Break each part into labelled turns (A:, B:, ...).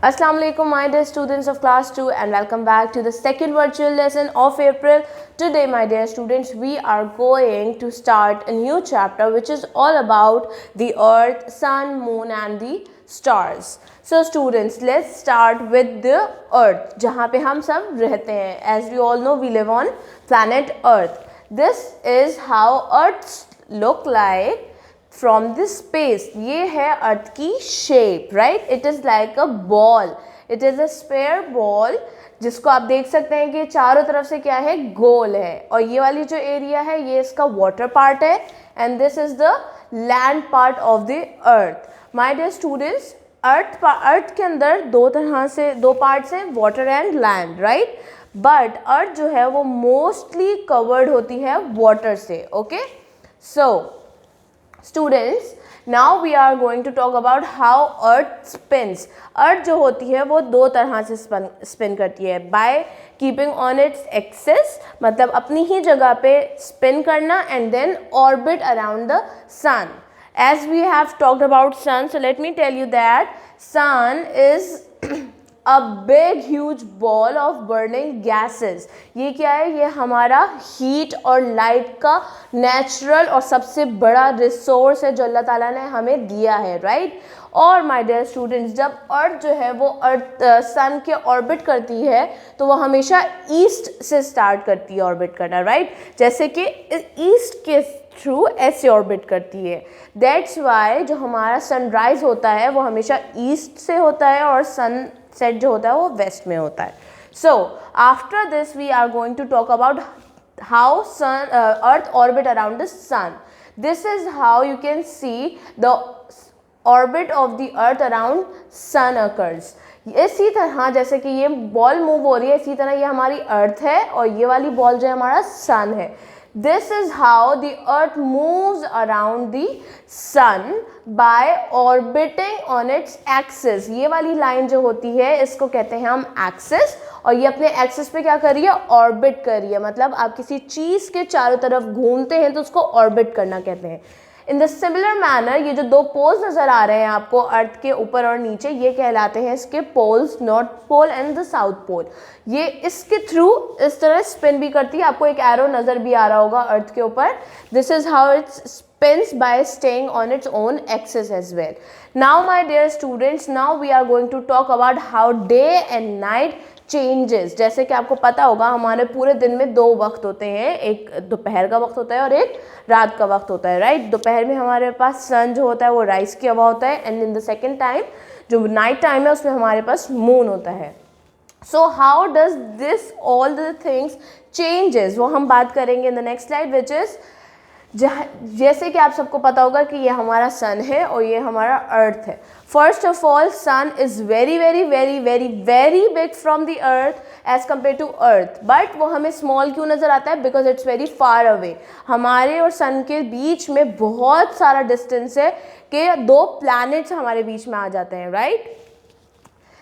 A: Assalamu alaikum, my dear students of class 2, and welcome back to the second virtual lesson of April. Today, my dear students, we are going to start a new chapter which is all about the earth, sun, moon and the stars. So students, let's start with the earth, जहाँ पे हम सब रहते हैं. As we all know, we live on planet earth. This is how earths look like from this space. ये है अर्थ की shape, right. It is like a ball, it is a square ball जिसको आप देख सकते हैं कि चारों तरफ से क्या है, गोल है. और ये वाली जो एरिया है ये इसका वाटर पार्ट है and this is the land part of the earth. My dear students, earth के अंदर दो पार्ट्स हैं, water and land, right. But earth जो है वो मोस्टली कवर्ड होती है वाटर से. Okay, so students, now we are going to talk about how earth spins. अर्थ जो होती है वो दो तरह से स्पिन करती है. by keeping on its axis, मतलब अपनी ही जगह पे स्पिन करना, and then orbit around the sun. as we have talked about sun, so let me tell you that sun is a big huge ball of burning gases. ये क्या है, ये हमारा हीट और लाइट का नेचुरल और सबसे बड़ा रिसोर्स है जो अल्लाह ताला ने हमें दिया है, राइट. और माय डियर स्टूडेंट्स, जब अर्थ जो है वो सन के ऑर्बिट करती है तो वो हमेशा ईस्ट से स्टार्ट करती है ऑर्बिट करना, राइट. जैसे कि ईस्ट के थ्रू ऐसे ऑर्बिट करती है. दैट्स वाई जो हमारा सनराइज होता है वो हमेशा ईस्ट से होता है और सन सेट जो होता है वो वेस्ट में होता है. So after this we are going to talk about how sun earth orbit around the sun. This is how you can see the orbit of the earth around sun occurs. इसी तरह जैसे कि ये ball move हो रही है, इसी तरह ये हमारी अर्थ है और ये वाली बॉल जो है हमारा सन है. This is how the earth moves around the sun by orbiting on its axis. ये वाली लाइन जो होती है इसको कहते हैं हम एक्सिस, और ये अपने एक्सिस पे क्या कर रही है, ऑर्बिट कर रही है. मतलब आप किसी चीज़ के चारों तरफ घूमते हैं तो उसको ऑर्बिट करना कहते हैं. इन द सिमिलर मैनर ये जो दो पोल्स नज़र आ रहे हैं आपको अर्थ के ऊपर और नीचे, ये कहलाते हैं इसके poles, north pole and the south pole. ये इसके थ्रू इस तरह स्पिन भी करती है. आपको एक एरो नज़र भी आ रहा होगा अर्थ के ऊपर. This is how it spins by staying on its own axis as well. Now my dear students, now we are going to talk about how day and night changes. जैसे कि आपको पता होगा हमारे पूरे दिन में दो वक्त होते हैं, एक दोपहर का वक्त होता है और एक रात का वक्त होता है, राइट. दोपहर में हमारे पास सन जो होता है वो राइज किया हुआ होता है and in the second time जो नाइट टाइम है उसमें हमारे पास मून होता है. So how does this all the things changes, वो हम बात करेंगे in the next slide, which is जैसे कि आप सबको पता होगा कि ये हमारा सन है और ये हमारा अर्थ है. First of all, sun is very very very very very big from the earth as compare to earth. But वो हमें स्मॉल क्यों नज़र आता है, because it's very far away. हमारे और सन के बीच में बहुत सारा डिस्टेंस है कि दो प्लैनेट्स हमारे बीच में आ जाते हैं, right.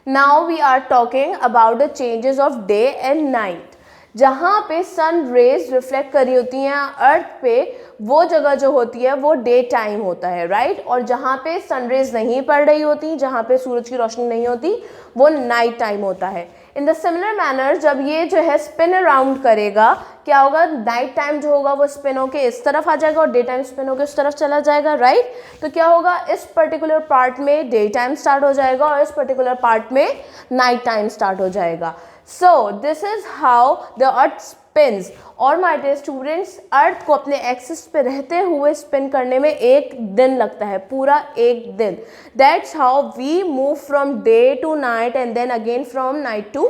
A: Now we are talking about the changes of day and night. जहाँ पे सन रेज रिफ्लेक्ट करी होती हैं अर्थ पे, वो जगह जो होती है वो डे टाइम होता है, राइट. और जहाँ पे सन रेज नहीं पड़ रही होती, जहाँ पे सूरज की रोशनी नहीं होती, वो नाइट टाइम होता है. इन द सिमिलर मैनर जब ये जो है स्पिन अराउंड करेगा, क्या होगा, नाइट टाइम जो होगा वो स्पिन होके इस तरफ आ जाएगा और डे टाइम स्पिन होके उस तरफ चला जाएगा, राइट. तो क्या होगा, इस पर्टिकुलर पार्ट में डे टाइम स्टार्ट हो जाएगा और इस पर्टिकुलर पार्ट में नाइट टाइम स्टार्ट हो जाएगा. So this is how the earth spins. और my dear students, अर्थ को अपने एक्सिस पे रहते हुए स्पिन करने में एक दिन लगता है, पूरा एक दिन. That's how we move from day to night and then again from night to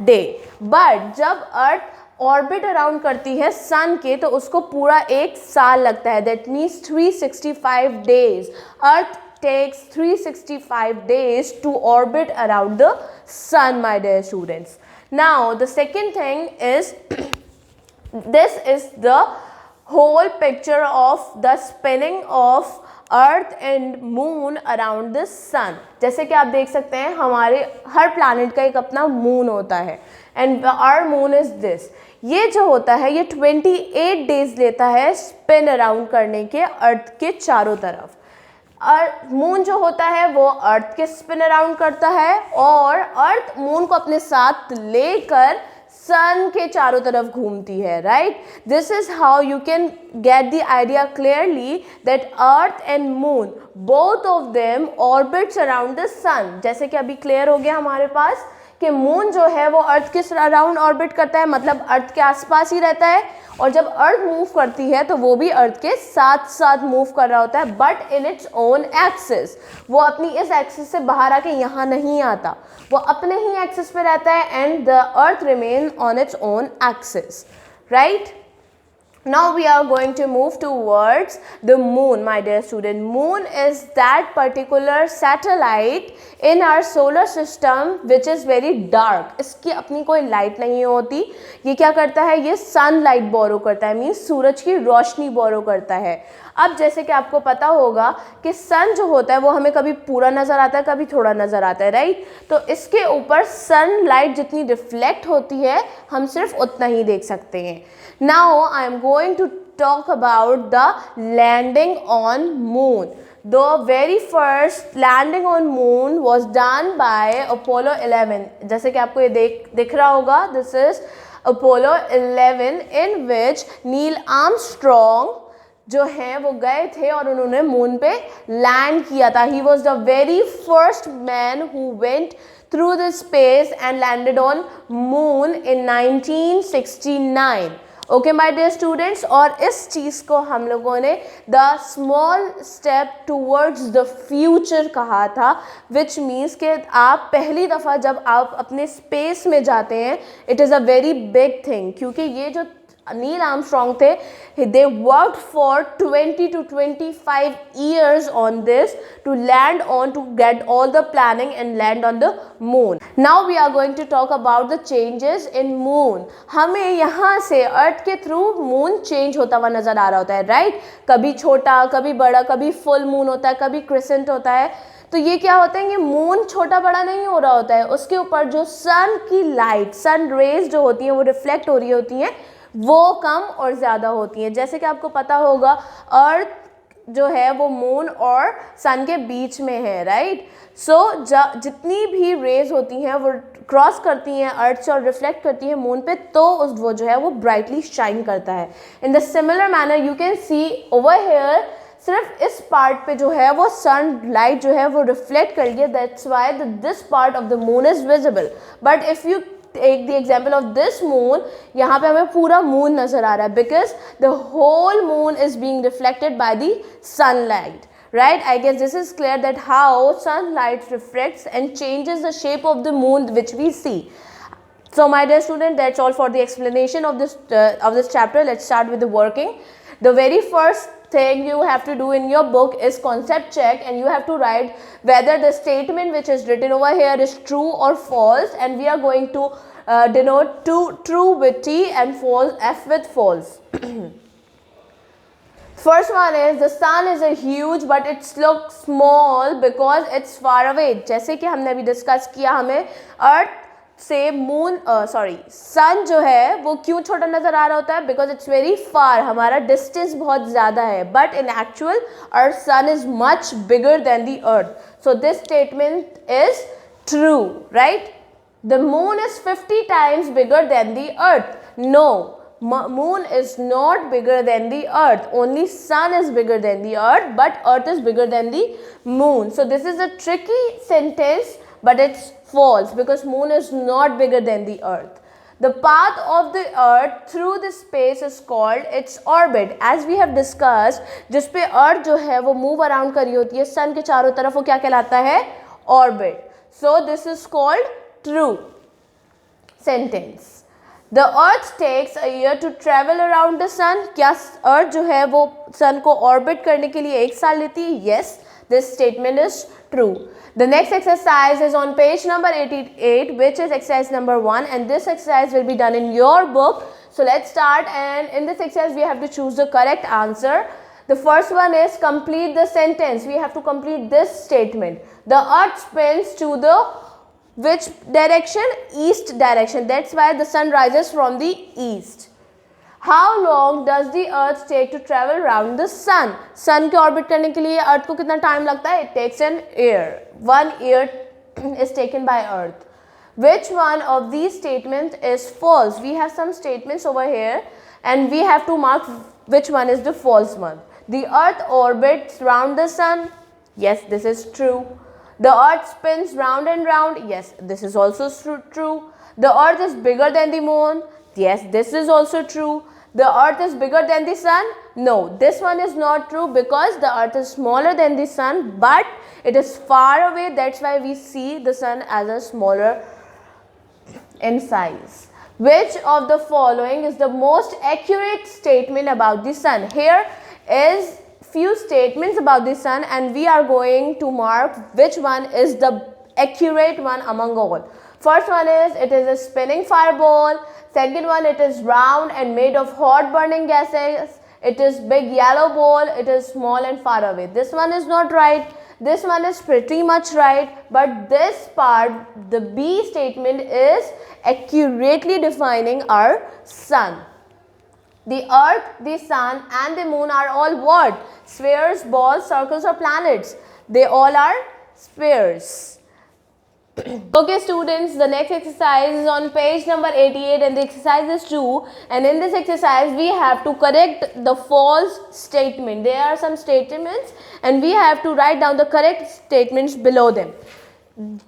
A: day. But जब अर्थ ऑर्बिट अराउंड करती है सन के तो उसको पूरा एक साल लगता है. That means 365 days. Earth takes 365 days to orbit around the sun, my dear students. Now the second thing is this is the whole picture of the spinning of earth and moon around the sun. जैसे कि आप देख सकते हैं हमारे हर planet का एक अपना moon होता है and our moon is this. ये जो होता है ये 28 days लेता है spin around करने के अर्थ के चारों तरफ. मून जो होता है वो अर्थ के स्पिन अराउंड करता है और अर्थ मून को अपने साथ लेकर सन के चारों तरफ घूमती है, right. This is how you can get the idea clearly that earth and moon both of them orbits around the sun. जैसे कि अभी क्लियर हो गया हमारे पास कि मून जो है वो अर्थ के अराउंड ऑर्बिट करता है, मतलब अर्थ के आसपास ही रहता है, और जब अर्थ मूव करती है तो वो भी अर्थ के साथ साथ मूव कर रहा होता है, but in its own axis. वो अपनी इस एक्सिस से बाहर आके यहाँ नहीं आता, वो अपने ही एक्सिस पे रहता है, and the earth remain on its own axis, right. Now we are going to move towards the moon, my dear student. Moon is that particular satellite in our solar system which is very dark. इसकी अपनी कोई light नहीं होती. ये क्या करता है, ये सनलाइट बोरो करता है, मीन्स सूरज की रोशनी बोरो करता है. अब जैसे कि आपको पता होगा कि सन जो होता है वो हमें कभी पूरा नज़र आता है, कभी थोड़ा नज़र आता है, राइट. तो इसके ऊपर सनलाइट जितनी रिफ्लेक्ट होती है हम सिर्फ उतना ही देख सकते हैं. Now I am going to talk about the landing on moon. The very first landing on moon was done by Apollo 11. जैसे कि आपको ये दिख रहा होगा, this is Apollo 11 in which Neil Armstrong जो है वो गए थे और उन्होंने मून पे लैंड किया था. He was the very first man who went through the space and landed on moon in 1969. Okay my dear students, और इस चीज़ को हम लोगों ने the small step towards the future कहा था, विच मीन्स कि आप पहली दफ़ा जब आप अपने स्पेस में जाते हैं it is a very big thing. क्योंकि ये जो नील आर्मस्ट्रॉन्ग थे, they worked for 20 to 25 years on this to land on, to get all the planning and land on the moon. Now we are going to talk about the changes in moon. हमें यहाँ से अर्थ के through moon change होता हुआ नज़र आ रहा होता है, राइट. कभी छोटा, कभी बड़ा, कभी फुल मून होता है, कभी क्रिसेंट होता है. तो ये क्या होता है कि मून छोटा बड़ा नहीं हो रहा होता है, उसके ऊपर जो सन की लाइट, सन रेज जो होती हैं वो रिफ्लेक्ट हो रही होती हैं, वो कम और ज़्यादा होती हैं. जैसे कि आपको पता होगा अर्थ जो है वो मून और सन के बीच में है, राइट. सो जितनी भी रेज होती हैं वो क्रॉस करती हैं अर्थ से और रिफ्लेक्ट करती हैं मून पे, तो वो जो है वो ब्राइटली शाइन करता है. In the similar manner you can C over here, सिर्फ इस पार्ट पे जो है वो सन लाइट जो है वो रिफ्लेक्ट कर रही है, that's why this part of the moon is visible. But if you take the example of this moon, यहाँ पे हमें पूरा मून नज़र आ रहा है, because the whole moon is being reflected by the sunlight, right. I guess this is clear that how sunlight reflects and changes the shape of the moon which we see. So my dear student, that's all for the explanation of this chapter. Let's start with the working. The very first thing you have to do in your book is concept check, and you have to write whether the statement which is written over here is true or false, and we are going to denote true with T and false F with false. First one is the sun is a huge but it looks small because it's far away. जैसे कि हमने अभी discuss किया, हमें अर्थ से सन जो है वो क्यों छोटा नज़र आ रहा होता है, बिकॉज इट्स वेरी फार, हमारा डिस्टेंस बहुत ज़्यादा है. But in actual our sun is much bigger than the earth. So this statement is true, right. The moon is 50 times bigger than the earth. No, moon is not bigger than the earth, only sun is bigger than the earth, but earth is bigger than the moon. So this is a tricky sentence, but it's false because moon is not bigger than the earth. The path of the earth through the space is called its orbit. As we have discussed, जिस पे earth जो है वो move around कर रही होती है sun के चारों तरफ, वो क्या कहलाता है, orbit. So this is called true sentence. The earth takes a year to travel around the sun. क्या अर्थ जो है वो सन को ऑर्बिट करने के लिए 1 साल लेती है? Yes, this statement is true. The next exercise is on page number 88, which is exercise number 1, and this exercise will be done in your book. So let's start, and in this exercise we have to choose the correct answer. The first one is complete the sentence. We have to complete this statement. The earth spins to the which direction? East direction. That's why the sun rises from the east. How long does the earth take to travel around the sun? Sun के orbit करने के लिए earth को कितना time लगता है? It takes an year. 1 year is taken by earth. Which one of these statements is false? We have some statements over here and we have to mark which one is the false one. The earth orbits round the sun. Yes, this is true. The earth spins round and round. Yes, this is also true. The earth is bigger than the moon. Yes, this is also true. The earth is bigger than the sun. No, this one is not true because the earth is smaller than the sun, but it is far away. That's why we see the sun as a smaller in size. Which of the following is the most accurate statement about the sun? Here is few statements about the sun and we are going to mark which one is the accurate one among all. First one is it is a spinning fireball. Second one, it is round and made of hot burning gases. It is big yellow ball. It is small and far away. This one is not right. This one is pretty much right. But this part, the B statement, is accurately defining our sun. The earth, the sun and the moon are all what? Spheres, balls, circles or planets. They all are spheres. Okay students, the next exercise is on page number 88 and the exercise is 2, and in this exercise we have to correct the false statement. There are some statements and we have to write down the correct statements below them.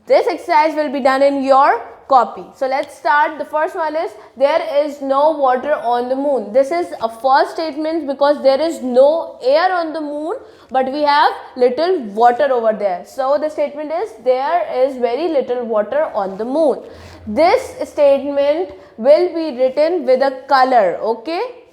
A: This exercise will be done in your copy. So let's start. The first one is there is no water on the moon. This is a false statement because there is no air on the moon, but we have little water over there. So the statement is there is very little water on the moon. This statement will be written with a color, okay?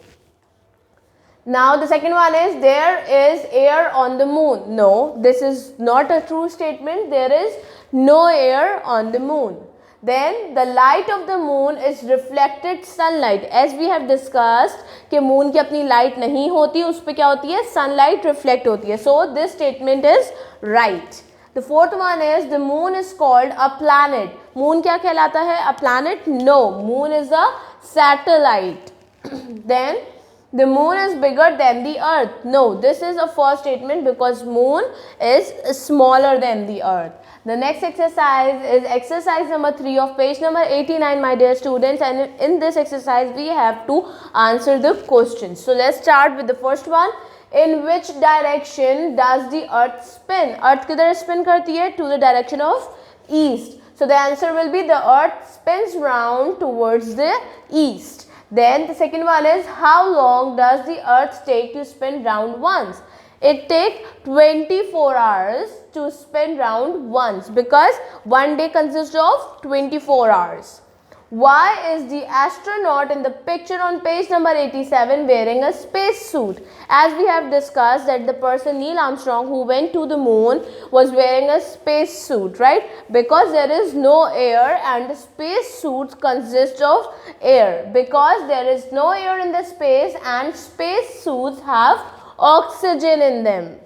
A: Now the second one is there is air on the moon. No, this is not a true statement. There is no air on the moon. Then the light of the moon is reflected sunlight. As we have discussed कि moon की अपनी light नहीं होती, उस पे क्या होती है? Sunlight reflect होती है. So this statement is right. The fourth one is the moon is called a planet. Moon क्या कहलाता है? A planet? No, moon is a satellite. Then the moon is bigger than the earth. No, this is a false statement because moon is smaller than the earth. The next exercise is exercise number 3 of page number 89, my dear students, and in this exercise we have to answer the questions. So let's start with the first one. In which direction does the earth spin? Earth किधर spin करती है? To the direction of east. So the answer will be the earth spins round towards the east. Then the second one is how long does the earth take to spin round once? It takes 24 hours to spin round once because one day consists of 24 hours. Why is the astronaut in the picture on page number 87 wearing a space suit? As we have discussed that the person Neil Armstrong who went to the moon was wearing a space suit, right? Because there is no air and the space suits consist of air. Because there is no air in the space and space suits have oxygen in them.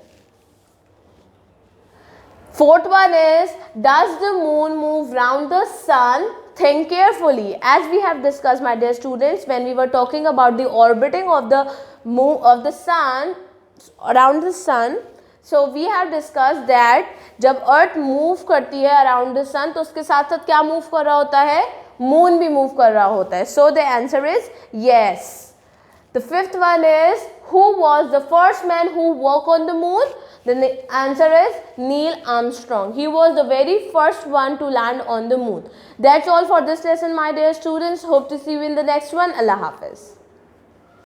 A: Fourth one is, does the moon move round the sun? Think carefully. As we have discussed, my dear students, when we were talking about the orbiting of the moon of the sun around the sun, so we have discussed that जब अर्थ move करती है around the सन तो उसके साथ साथ क्या move कर रहा होता है? मून भी मूव कर रहा होता है. So the answer is yes. The fifth one is, who was the first man who walked on the moon? The answer is Neil Armstrong. He was the very first one to land on the moon. That's all for this lesson, my dear students. Hope to see you in the next one. Allah Hafiz.